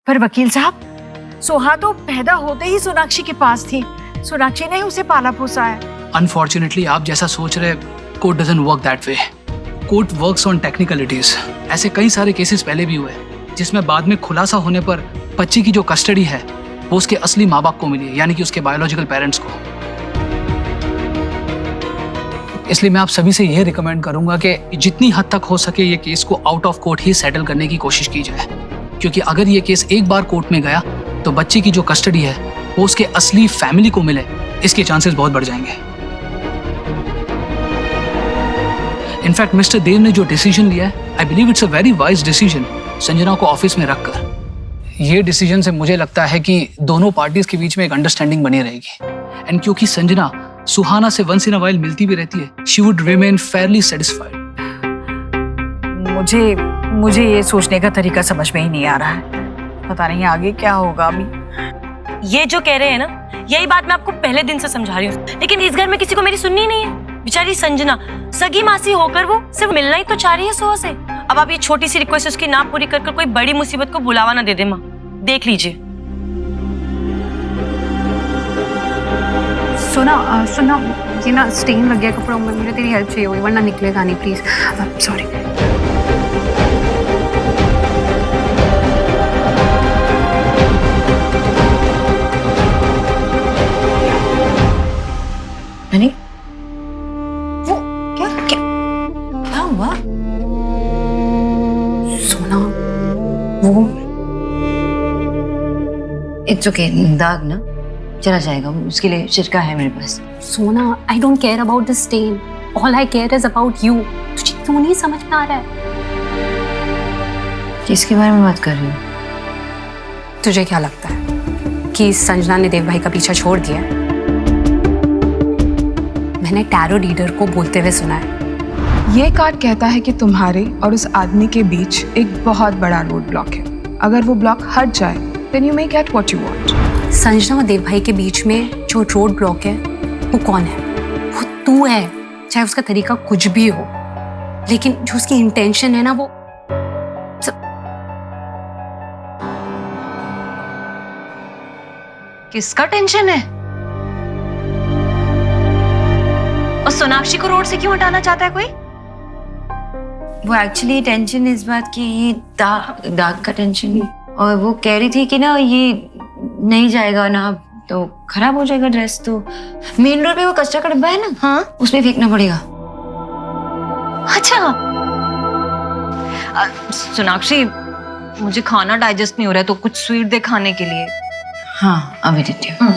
पर वकील साहब, सोहा तो पैदा होते ही सोनाक्षी के पास थी। सोनाक्षी ने उसे पाला पोसा है। अनफॉर्चुनेटली आप जैसा सोच रहे, court doesn't work that way. Court works on technicalities. ऐसे कई सारे केसेस पहले भी हुए जिसमें बाद में खुलासा होने पर बच्ची की जो कस्टडी है वो उसके असली माँ बाप को मिली है, यानी कि उसके बायोलॉजिकल पेरेंट्स को। इसलिए मैं आप सभी से यह रिकमेंड करूंगा कि जितनी हद तक हो सके ये केस को out of court he settle करने की कोशिश की जाए, क्योंकि अगर ये केस एक बार कोर्ट में गया तो बच्ची की जो कस्टडी है वो उसके असली फैमिली को मिले, इसके चांसेस बहुत बढ़ जाएंगे। इनफैक्ट मिस्टर देव ने जो डिसीजन लिया है, I believe it's a very wise decision, Sanjana को ऑफिस में रखकर। ये डिसीजन से मुझे लगता है कि दोनों पार्टीज के बीच में एक अंडरस्टैंडिंग बनी रहेगी। एंड क्योंकि संजना सुहाना से वंस इन अ वाइल मिलती भी रहती है, she would remain Fairlie satisfied. मुझे ये सोचने का तरीका समझ में ही नहीं आ रहा है। पता नहीं आगे क्या होगा। अभी ये जो कह रहे हैं ना, यही बात मैं आपको पहले दिन से समझा रही हूँ, लेकिन इस घर में किसी को मेरी सुननी नहीं है। बेचारी संजना सगी मासी होकर वो सिर्फ मिलना ही तो चाह रही है सोहा से। अब आप ये छोटी सी रिक्वेस्ट उसकी ना पूरी कर कोई बड़ी मुसीबत को बुलावा ना दे दे माँ। देख लीजिए। सुना ये ना स्टेन लग गया कपड़ों में, मुझे तेरी हेल्प चाहिए होगी वरना निकलेगा नहीं, प्लीज। सॉरी। अरे वो क्या हुआ? सोना वो इट्स ओके, दाग ना चला जाएगा, उसके लिए सिरका है मेरे पास। सोना, I don't care about the stain, all I care is about you. तुझे क्यों नहीं समझ में आ रहा है? किसके बारे में बात कर रही हो? तुझे क्या लगता है कि संजना ने देव भाई का पीछा छोड़ दिया? मैंने टैरो रीडर को बोलते हुए सुना है। ये कार्ड कहता है कि तुम्हारे और उस आदमी के बीच एक बहुत बड़ा रोड ब्लॉक है। अगर वो ब्लॉक हट जाए then you may get what you want। Sanjana और देव भाई के बीच में जो रोड ब्लॉक है वो कौन है? वो तू है। चाहे उसका तरीका कुछ भी हो, लेकिन जो उसकी इंटेंशन है ना वो किसका टेंशन है? और सोनाक्षी को रोड से क्यों हटाना चाहता है कोई? वो एक्चुअली टेंशन इस बात की, ये दाग का टेंशन। और वो कह रही थी कि ना ये नहीं जाएगा ना तो खराब हो जाएगा ड्रेस, तो मेन रोड पे वो कचरा का डब्बा है ना, हाँ उसमें फेंकना पड़ेगा। अच्छा सोनाक्षी, मुझे खाना डाइजेस्ट नहीं हो रहा है, तो कुछ स्वीट दे खाने के लिए। हाँ अभी देती हूँ।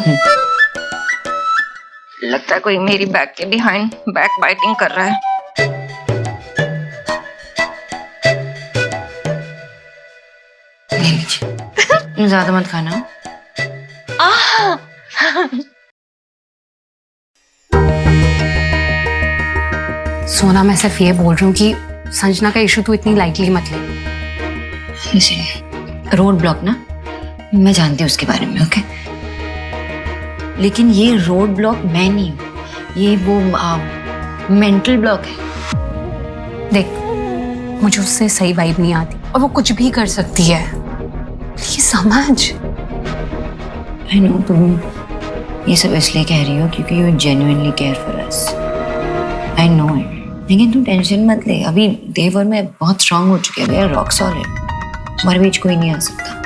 लगता है कोई मेरी बैक के बिहाइंड बैक बाइटिंग कर रहा है। ले लीजिए। ज्यादा मत खाना। सोना, मैं सिर्फ ये बोल रही हूँ कि संजना का इशू तो इतनी लाइटली मत ले। इसलिए रोड ब्लॉक ना, मैं जानती हूँ उसके बारे में, ओके? लेकिन ये रोड ब्लॉक मैं नहीं हूँ, ये वो मेंटल ब्लॉक है। देख, मुझे उससे सही वाइब नहीं आती और वो कुछ भी कर सकती है। प्लीज समझ। आई नो तुम ये सब इसलिए कह रही हो क्योंकि you genuinely care for us, I know it. लेकिन तुम टेंशन मत ले, अभी देव और मैं बहुत स्ट्रांग हो चुके हैं, वी आर रॉक सॉलिड। हमारे बीच कोई नहीं आ सकता।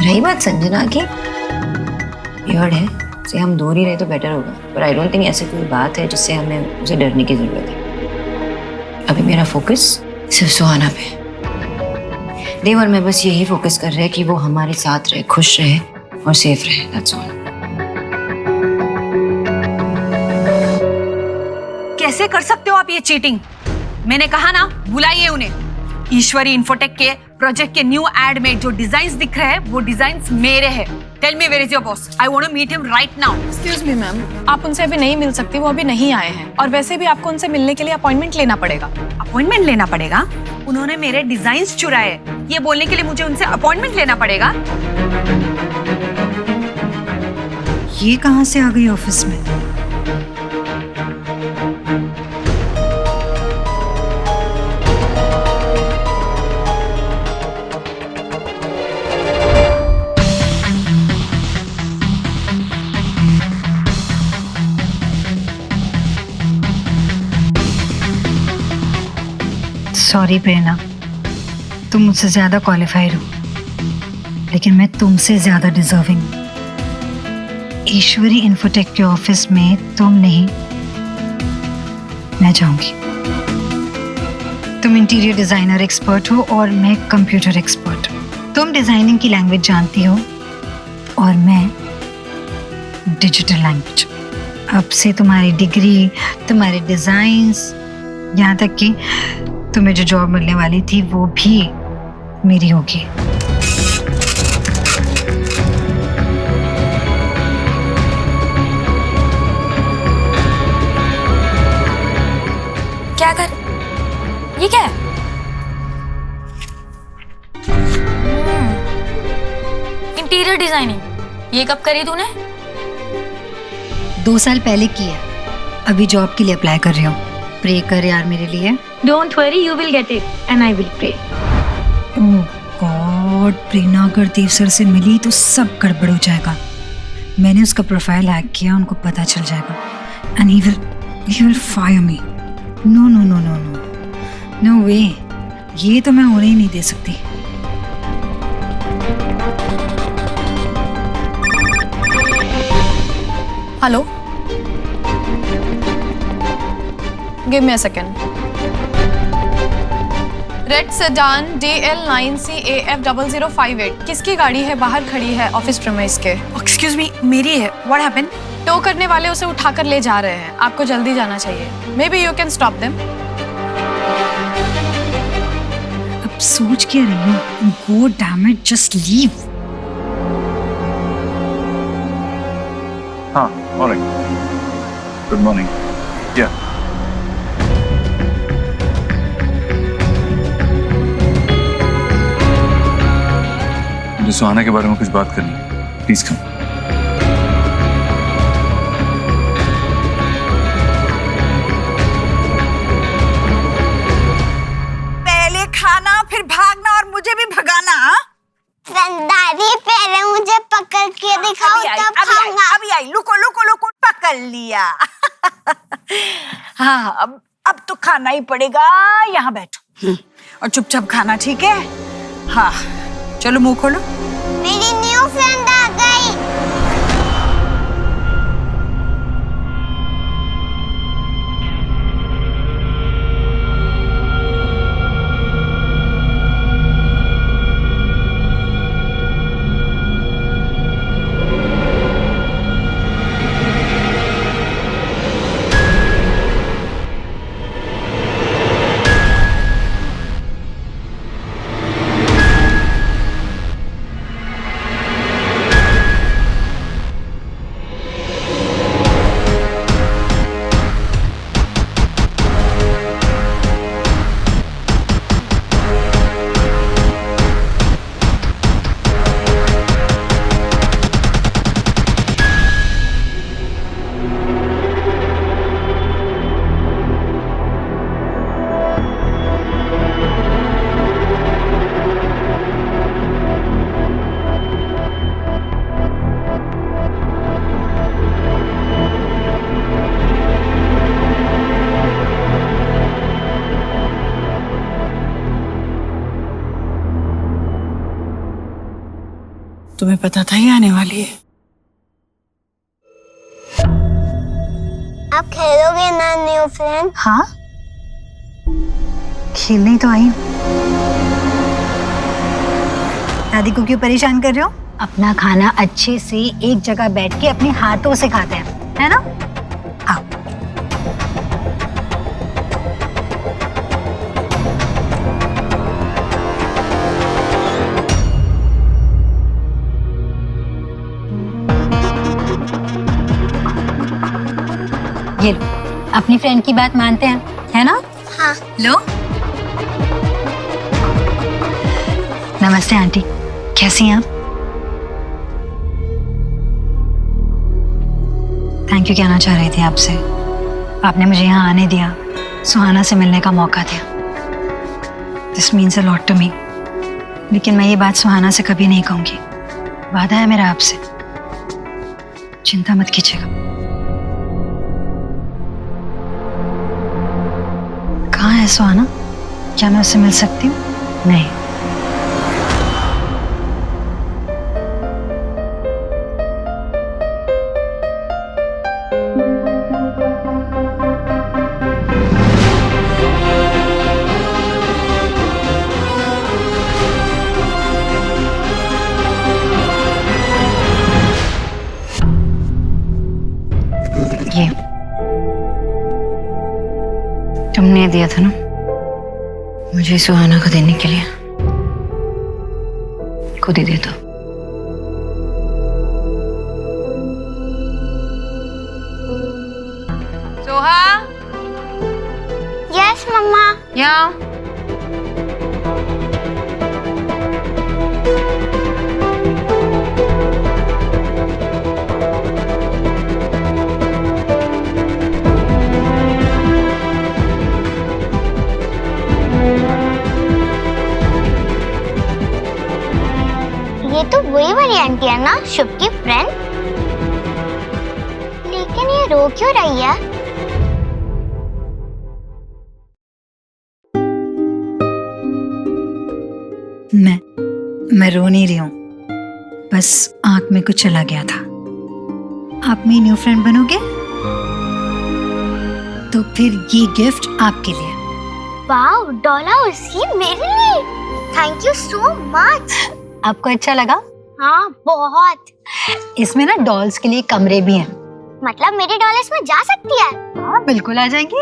रही बात संजना की, यार है से हम दूर ही रहे तो बेटर होगा, पर आई डोंट थिंक ऐसी कोई बात है जिससे हमें उसे डरने की जरूरत है। अभी मेरा फोकस सिर्फ सुहाना पे। देव और मैं बस यही फोकस कर रहे हैं कि वो हमारे साथ रहे, खुश रहे और सेफ रहे, दैट्स ऑल। कैसे कर सकते हो आप ये चीटिंग? मैंने कहा ना, बुलाइए उन्हें। ईश्वरी इन्फोटेक के प्रोजेक्ट के न्यू एड में जो डिजाइन्स दिख रहे हैं वो डिजाइन्स मेरे हैं। Tell me where is your boss? I want to meet him right now. Excuse me ma'am, आप उनसे अभी नहीं मिल सकती, वो अभी नहीं आए हैं, और वैसे भी आपको उनसे मिलने के लिए अपॉइंटमेंट लेना पड़ेगा। अपॉइंटमेंट लेना पड़ेगा? उन्होंने मेरे डिजाइन्स चुराए, ये बोलने के लिए मुझे उनसे अपॉइंटमेंट लेना पड़ेगा? ये कहाँ से आ गई ऑफिस में? सॉरी प्रेरणा, तुम मुझसे ज्यादा क्वालिफाइड हो, लेकिन मैं तुमसे ज्यादा डिजर्विंग हूँ। ईश्वरी इन्फोटेक के ऑफिस में तुम नहीं, मैं जाऊंगी। तुम इंटीरियर डिजाइनर एक्सपर्ट हो और मैं कंप्यूटर एक्सपर्ट। तुम डिजाइनिंग की लैंग्वेज जानती हो और मैं डिजिटल लैंग्वेज। अब से तुम्हारी डिग्री, तुम्हारे डिजाइन्स, यहाँ तक कि तुम्हें जो जॉब मिलने वाली थी वो भी मेरी होगी। क्या कर, ये क्या है? इंटीरियर डिजाइनिंग, ये कब करी तूने? 2 साल पहले की है। अभी जॉब के लिए अप्लाई कर रही हूँ। प्रे कर यार मेरे लिए। Don't worry, you will get it and I will pray. Oh God, Prerna अगर देव सर से मिली तो सब गड़बड़ हो जाएगा। मैंने उसका प्रोफाइल हैक किया, उनको पता चल जाएगा and he will fire me. No no no no no no way, ये तो मैं होने ही नहीं दे सकती। Hello, give me a second. Red sedan DL9CAF0058, किसकी गाड़ी है? बाहर खड़ी है ऑफिस प्रीमाइस के। एक्सक्यूज मी, मेरी है। What happened? टो करने वाले उसे उठाकर ले जा रहे हैं, आपको जल्दी जाना चाहिए। May be you can stop them. अब सोच क्या रही हो? गो डैम इट, जस्ट लीव। हाँ, ऑलराइट। Good morning. या मुझे सुहाना के बारे में कुछ बात करनी है। Please come. पहले खाना फिर भागना और मुझे भी भगाना। दादी पहले मुझे पकड़ के दिखाओ तब खाऊंगा। अभी आई, लुको लुको लुको, पकड़ लिया। हाँ, अब तो खाना ही पड़ेगा। यहाँ बैठो और चुपचाप खाना, ठीक है? हाँ, चलो मुंह खोलो। मेरी न्यू फ्रेंड आ गई। तुम्हें पता था ये आने वाली है? आप खेलोगे ना न्यू फ्रेंड? हाँ, खेलने तो आई हूँ। दादी को क्यों परेशान कर रहे हो? अपना खाना अच्छे से एक जगह बैठ के अपने हाथों से खाते हैं, है ना? आओ। ये लो, अपनी फ्रेंड की बात मानते हैं, है ना? हाँ। लो। नमस्ते आंटी, कैसी हैं आप? थैंक यू कहना चाह रही थी आपसे। आपने मुझे यहाँ आने दिया, सुहाना से मिलने का मौका दिया। This means a lot to me. लेकिन मैं ये बात सुहाना से कभी नहीं कहूँगी। वादा है मेरा आपसे, चिंता मत कीजिएगा। कहाँ है सुहाना? क्या मैं उससे मिल सकती हूँ? नहीं। ये तुमने दिया था ना मुझे सुहाना को देने के लिए, खुद ही दे दो। सोहा, यस मम्मा। यहाँ ये तो वही वाली आंटी है ना, शुभ की फ्रेंड। लेकिन ये रो क्यों रही है? मैं रो नहीं रही हूँ, बस आंख में कुछ चला गया था। आप मेरी न्यू फ्रेंड बनोगे तो फिर ये गिफ्ट आपके लिए। वाओ, डॉल हाउस, ये मेरे लिए। Thank you so much. आपको अच्छा लगा? हाँ, बहुत। इसमें ना डॉल्स के लिए कमरे भी हैं। मतलब मेरी डॉल इसमें जा सकती है? हाँ, बिल्कुल आ जाएंगी।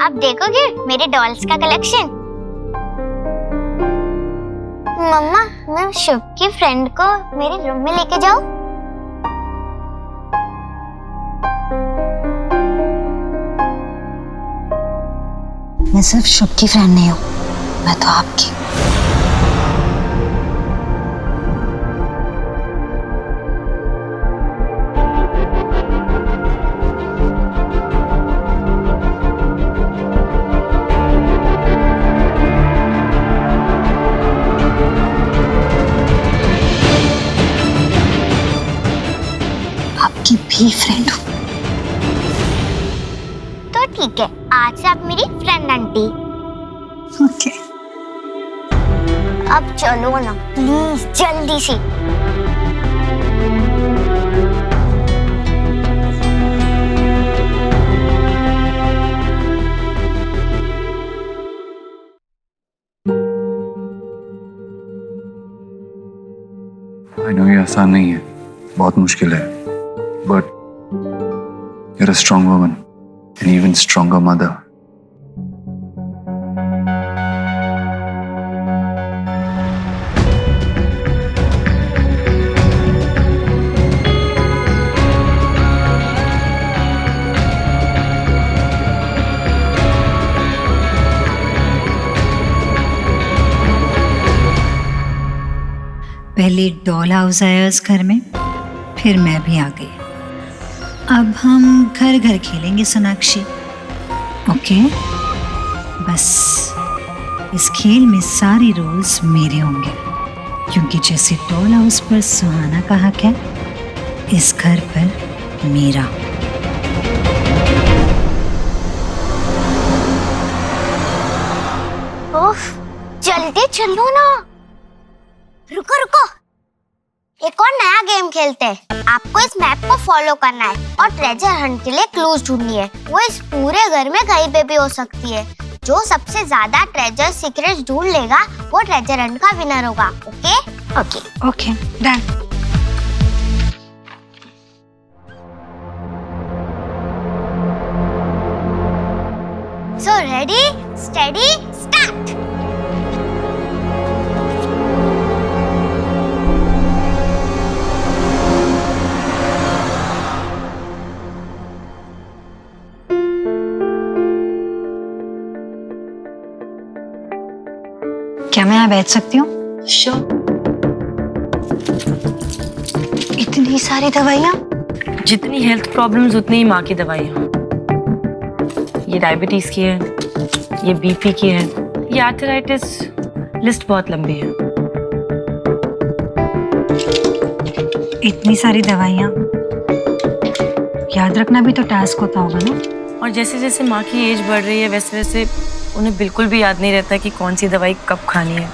आप देखोगे मेरे डॉल्स का कलेक्शन? मम्मा, मैं शुभ की फ्रेंड को मेरे रूम में लेके जाऊं? मैं सिर्फ शुभ की फ्रेंड नहीं हूँ, मैं तो आपकी। आपकी भी फ्रेंड हूँ। तो ठीक है, आज से आप मेरी फ्रेंड आंटी। ओके। अब चलो ना प्लीज, जल्दी से। आई नो ये आसान नहीं है, बहुत मुश्किल है, but you're a strong woman and even stronger mother. पहले डॉल हाउस आया इस घर में, फिर मैं भी आ गई। अब हम घर घर खेलेंगे सोनाक्षी। ओके? बस इस खेल में सारे रूल्स मेरे होंगे, क्योंकि जैसे डॉल हाउस पर सुहाना का हक है, इस घर पर मेरा। ओफ, जल्दी चलो ना। रुको रुको, एक और नया गेम खेलते हैं। आपको इस मैप को फॉलो करना है और ट्रेजर हंट के लिए क्लूज ढूंढनी है। वो इस पूरे घर में कहीं पे भी हो सकती है। जो सबसे ज्यादा ट्रेजर सीक्रेट्स ढूंढ लेगा वो ट्रेजर हंट का विनर होगा। Okay? Okay okay, done. So ready, steady, start. क्या मैं यहाँ बैठ सकती हूँ? इतनी सारी दवाइयाँ? जितनी हेल्थ प्रॉब्लम्स उतनी ही माँ की दवाइयाँ। ये डायबिटीज की है, ये बीपी की है, ये आर्थराइटिस, लिस्ट बहुत लंबी है। इतनी सारी दवाइयाँ याद रखना भी तो टास्क होता होगा ना? और जैसे जैसे माँ की एज बढ़ रही है वैसे वैसे उन्हें बिल्कुल भी याद नहीं रहता कि कौन सी दवाई कब खानी है।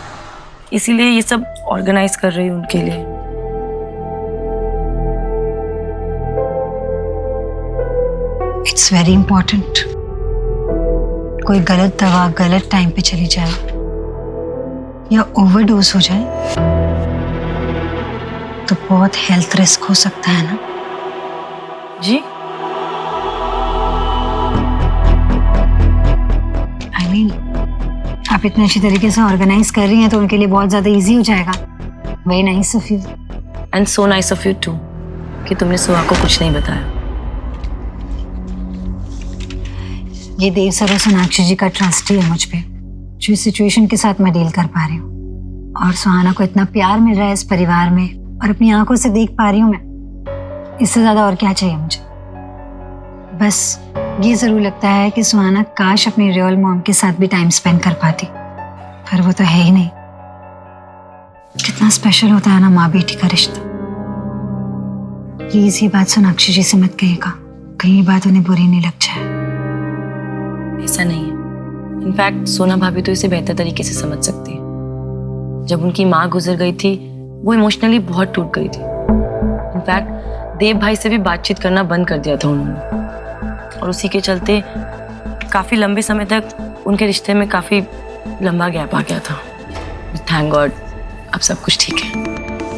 इसीलिए ये सब ऑर्गेनाइज कर रही हूँ उनके लिए। It's very important. कोई गलत दवा गलत टाइम पे चली जाए या ओवरडोज हो जाए तो बहुत हेल्थ रिस्क हो सकता है ना। जी आई मीन आप इतने अच्छी तरीके से ऑर्गेनाइज कर रही हैं तो उनके लिए बहुत ज्यादा इजी हो जाएगा। Very nice of you. And so nice of you too कि तुमने सुहा को कुछ नहीं बताया। ये देव सर और सोनाक्षी जी का ट्रस्ट ही है मुझ पे, जो इस सिचुएशन के साथ मैं डील कर पा रही हूँ। और सुहाना को इतना प्यार मिल रहा है इस परिवार में और अपनी आंखों से देख पा रही हूँ मैं। इससे ज्यादा और क्या चाहिए मुझे। बस ये जरूर लगता है कि सुहाना काश अपनी रियल मॉम के साथ भी टाइम स्पेंड कर पाती, पर वो तो है ही नहीं। कितना स्पेशल होता है ना माँ बेटी का रिश्ता। प्लीज ये बात सोनाक्षी जी से मत कहिएगा, कहीं ये बात उन्हें बुरी नहीं लग जाए। ऐसा नहीं है। इनफैक्ट सोना भाभी तो इसे बेहतर तरीके से समझ सकती है। जब उनकी माँ गुजर गई थी वो इमोशनली बहुत टूट गई थी। इनफैक्ट देव भाई से भी बातचीत करना बंद कर दिया था उन्होंने, और उसी के चलते काफी लंबे समय तक उनके रिश्ते में काफी लंबा गैप आ गया था। थैंक गॉड अब सब कुछ ठीक है।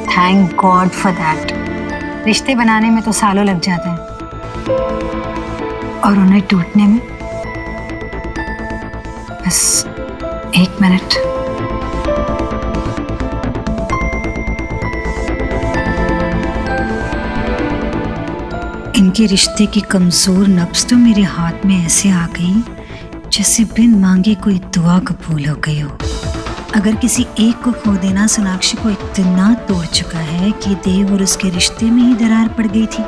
Thank God for that. रिश्ते बनाने में तो सालों लग जाते हैं और उन्हें टूटने में बस 1 मिनट। इनके रिश्ते की कमजोर नब्ज तो मेरे हाथ में ऐसे आ गई जैसे बिन मांगे कोई दुआ कबूल हो गई हो। अगर किसी एक को खो देना सोनाक्षी को इतना तोड़ चुका है कि देव और उसके रिश्ते में ही दरार पड़ गई थी,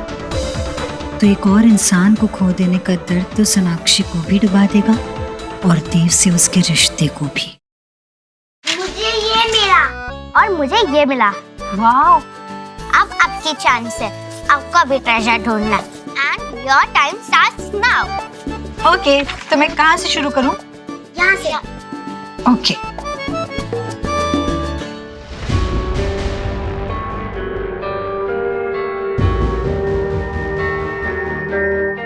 तो एक और इंसान को खो देने का दर्द तो सोनाक्षी को भी डुबा देगा और देव से उसके रिश्ते को भी। मुझे ये मिला और मुझे ये मिला। वाह! अब आपकी चांस है, आपका भी ट्रेजर ढूंढना। And your time starts now. Okay, तो मैं कहाँ से शुरू करूँ? यहाँ से। ओके।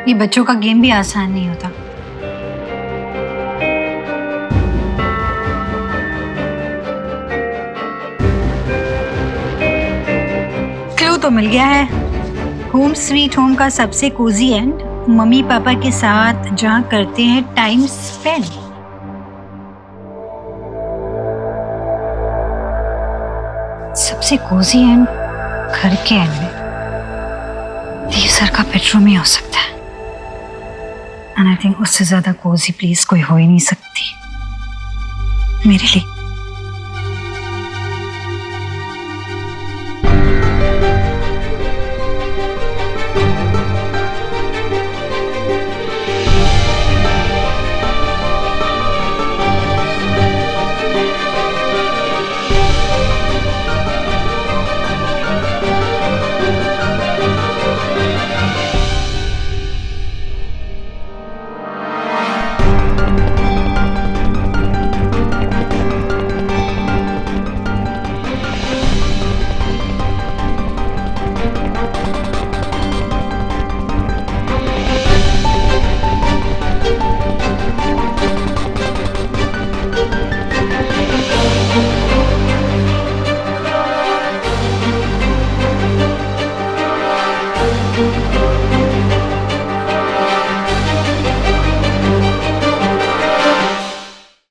ये बच्चों का गेम भी आसान नहीं होता। क्लू तो मिल गया है। होम स्वीट होम का सबसे कोजी एंड मम्मी पापा के साथ जहाँ करते हैं टाइम स्पेंड। सबसे कोजी एंड घर के एंड में देव सर का बेडरूम ही हो सकता है। एंड आई थिंक उससे ज्यादा कोजी प्लेस कोई हो ही नहीं सकती मेरे लिए।